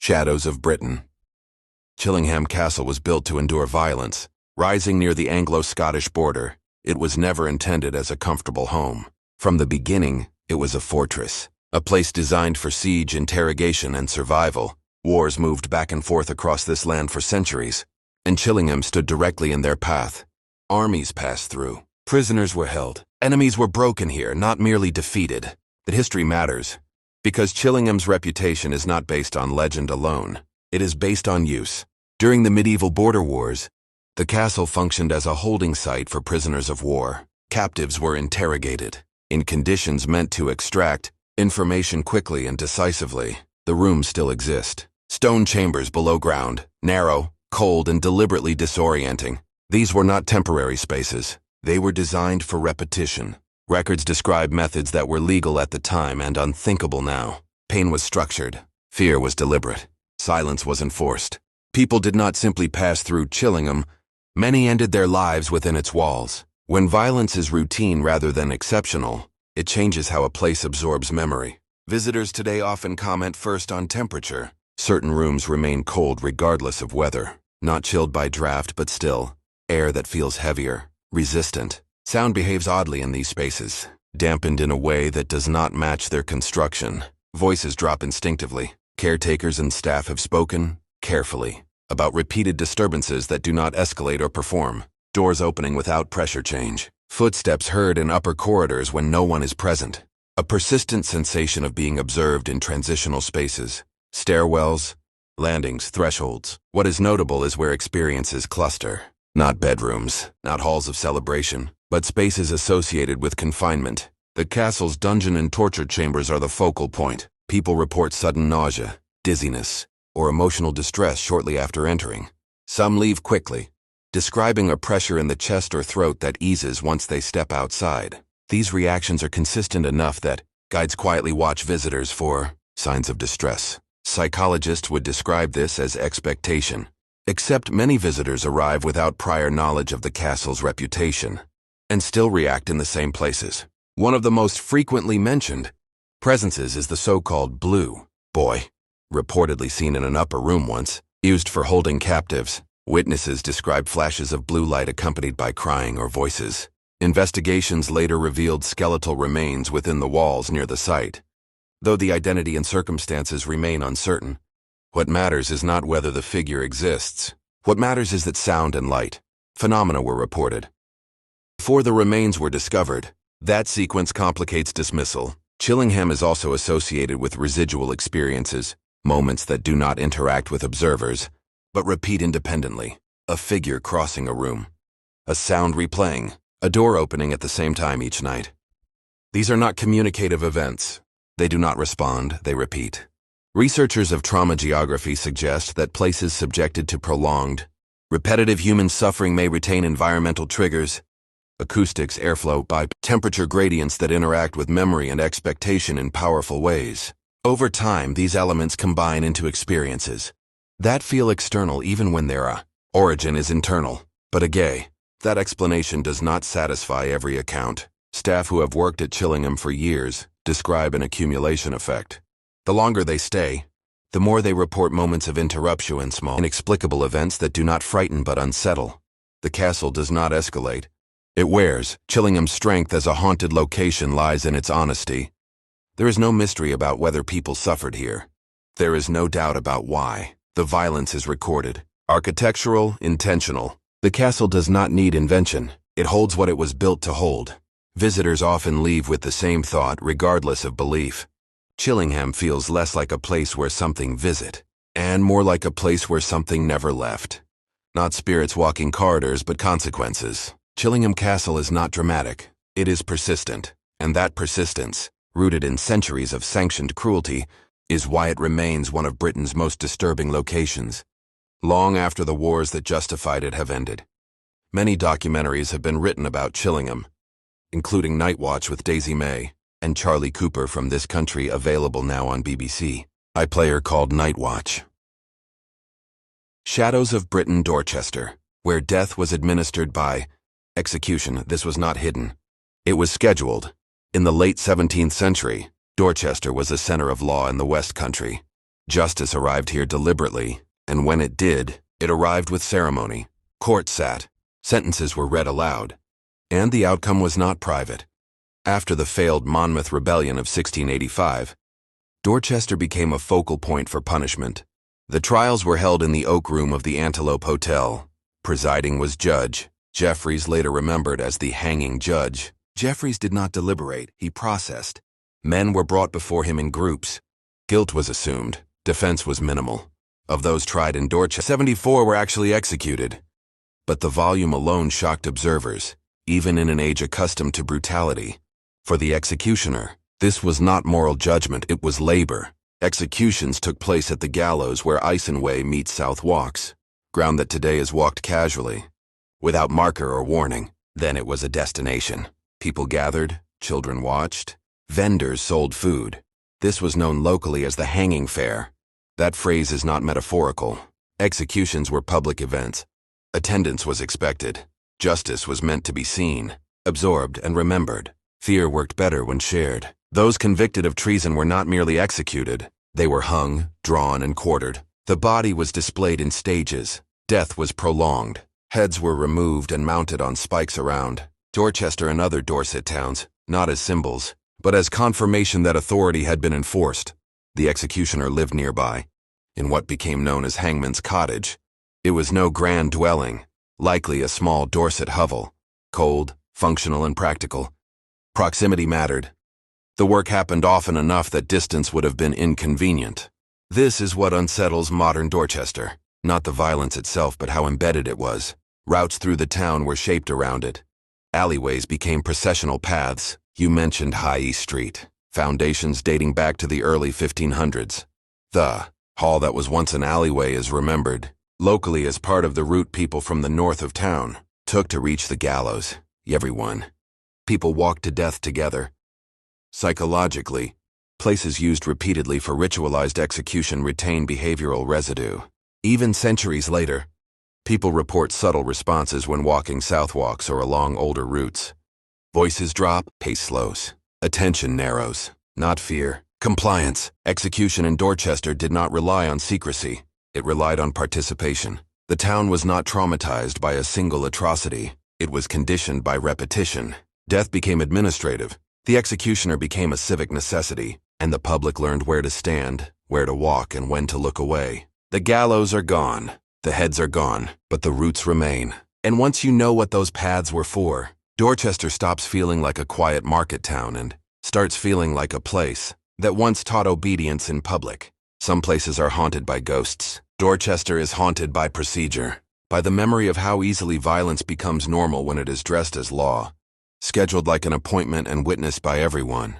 Shadows of Britain. Chillingham Castle was built to endure violence. Rising near the Anglo-Scottish border, it was never intended as a comfortable home. From the beginning, it was a fortress, a place designed for siege, interrogation, and survival. Wars moved back and forth across this land for centuries, and Chillingham stood directly in their path. Armies passed through. Prisoners were held. Enemies were broken here, not merely defeated. But history matters, because Chillingham's reputation is not based on legend alone. It is based on use. During the medieval border wars, the castle functioned as a holding site for prisoners of war. Captives were interrogated, in conditions meant to extract information quickly and decisively. The rooms still exist. Stone chambers below ground, narrow, cold, and deliberately disorienting. These were not temporary spaces. They were designed for repetition. Records describe methods that were legal at the time and unthinkable now. Pain was structured. Fear was deliberate. Silence was enforced. People did not simply pass through Chillingham. Many ended their lives within its walls. When violence is routine rather than exceptional, it changes how a place absorbs memory. Visitors today often comment first on temperature. Certain rooms remain cold regardless of weather. Not chilled by draft, but still, air that feels heavier, resistant. Sound behaves oddly in these spaces, dampened in a way that does not match their construction. Voices drop instinctively. Caretakers and staff have spoken, carefully, about repeated disturbances that do not escalate or perform. Doors opening without pressure change. Footsteps heard in upper corridors when no one is present. A persistent sensation of being observed in transitional spaces. Stairwells, landings, thresholds. What is notable is where experiences cluster. Not bedrooms, not halls of celebration, but spaces associated with confinement. The castle's dungeon and torture chambers are the focal point. People report sudden nausea, dizziness, or emotional distress shortly after entering. Some leave quickly, describing a pressure in the chest or throat that eases once they step outside. These reactions are consistent enough that guides quietly watch visitors for signs of distress. Psychologists would describe this as expectation. Except many visitors arrive without prior knowledge of the castle's reputation, and still react in the same places. One of the most frequently mentioned presences is the so-called blue boy, reportedly seen in an upper room once, used for holding captives. Witnesses describe flashes of blue light accompanied by crying or voices. Investigations later revealed skeletal remains within the walls near the site. Though the identity and circumstances remain uncertain, what matters is not whether the figure exists. What matters is that sound and light phenomena were reported. Before the remains were discovered, that sequence complicates dismissal. Chillingham is also associated with residual experiences, moments that do not interact with observers, but repeat independently. A figure crossing a room, a sound replaying, a door opening at the same time each night. These are not communicative events. They do not respond, they repeat. Researchers of trauma geography suggest that places subjected to prolonged, repetitive human suffering may retain environmental triggers, acoustics, airflow, temperature gradients that interact with memory and expectation in powerful ways. Over time, these elements combine into experiences that feel external even when their origin is internal. But that explanation does not satisfy every account. Staff who have worked at Chillingham for years describe an accumulation effect. The longer they stay, the more they report moments of interruption and small, inexplicable events that do not frighten but unsettle. The castle does not escalate. It wears. Chillingham's strength as a haunted location lies in its honesty. There is no mystery about whether people suffered here. There is no doubt about why. The violence is recorded. Architectural, intentional. The castle does not need invention. It holds what it was built to hold. Visitors often leave with the same thought, regardless of belief. Chillingham feels less like a place where something visit, and more like a place where something never left. Not spirits walking corridors, but consequences. Chillingham Castle is not dramatic. It is persistent, and that persistence, rooted in centuries of sanctioned cruelty, is why it remains one of Britain's most disturbing locations. Long after the wars that justified it have ended, many documentaries have been written about Chillingham, including Night Watch with Daisy May and Charlie Cooper from This Country, available now on BBC. iPlayer called Night Watch. Shadows of Britain, Dorchester, where death was administered by execution. This was not hidden. It was scheduled. In the late 17th century, Dorchester was a center of law in the West Country. Justice arrived here deliberately, and when it did, it arrived with ceremony. Court sat, sentences were read aloud, and the outcome was not private. After the failed Monmouth Rebellion of 1685, Dorchester became a focal point for punishment. The trials were held in the Oak Room of the Antelope Hotel. Presiding was Judge Jeffreys, later remembered as the hanging judge. Jeffreys did not deliberate, he processed. Men were brought before him in groups. Guilt was assumed, defense was minimal. Of those tried in Dorchester, 74 were actually executed. But the volume alone shocked observers, even in an age accustomed to brutality. For the executioner, this was not moral judgment, it was labor. Executions took place at the gallows where Icenway meets South Walks, ground that today is walked casually, without marker or warning. Then it was a destination. People gathered, children watched, vendors sold food. This was known locally as the hanging fair. That phrase is not metaphorical. Executions were public events. Attendance was expected. Justice was meant to be seen, absorbed, and remembered. Fear worked better when shared. Those convicted of treason were not merely executed. They were hung, drawn, and quartered. The body was displayed in stages. Death was prolonged. Heads were removed and mounted on spikes around Dorchester and other Dorset towns, not as symbols, but as confirmation that authority had been enforced. The executioner lived nearby, in what became known as Hangman's Cottage. It was no grand dwelling, likely a small Dorset hovel, cold, functional, and practical. Proximity mattered. The work happened often enough that distance would have been inconvenient. This is what unsettles modern Dorchester, not the violence itself but how embedded it was. Routes through the town were shaped around it. Alleyways became processional paths. You mentioned High East Street, foundations dating back to the early 1500s. The hall that was once an alleyway is remembered locally as part of the route people from the north of town took to reach the gallows. Everyone. People walked to death together. Psychologically, places used repeatedly for ritualized execution retain behavioral residue. Even centuries later, people report subtle responses when walking Southwalks or along older routes. Voices drop, pace slows. Attention narrows. Not fear. Compliance. Execution in Dorchester did not rely on secrecy. It relied on participation. The town was not traumatized by a single atrocity. It was conditioned by repetition. Death became administrative. The executioner became a civic necessity, and the public learned where to stand, where to walk, and when to look away. The gallows are gone. The heads are gone, but the roots remain. And once you know what those paths were for, Dorchester stops feeling like a quiet market town and starts feeling like a place that once taught obedience in public. Some places are haunted by ghosts. Dorchester is haunted by procedure, by the memory of how easily violence becomes normal when it is dressed as law, scheduled like an appointment and witnessed by everyone.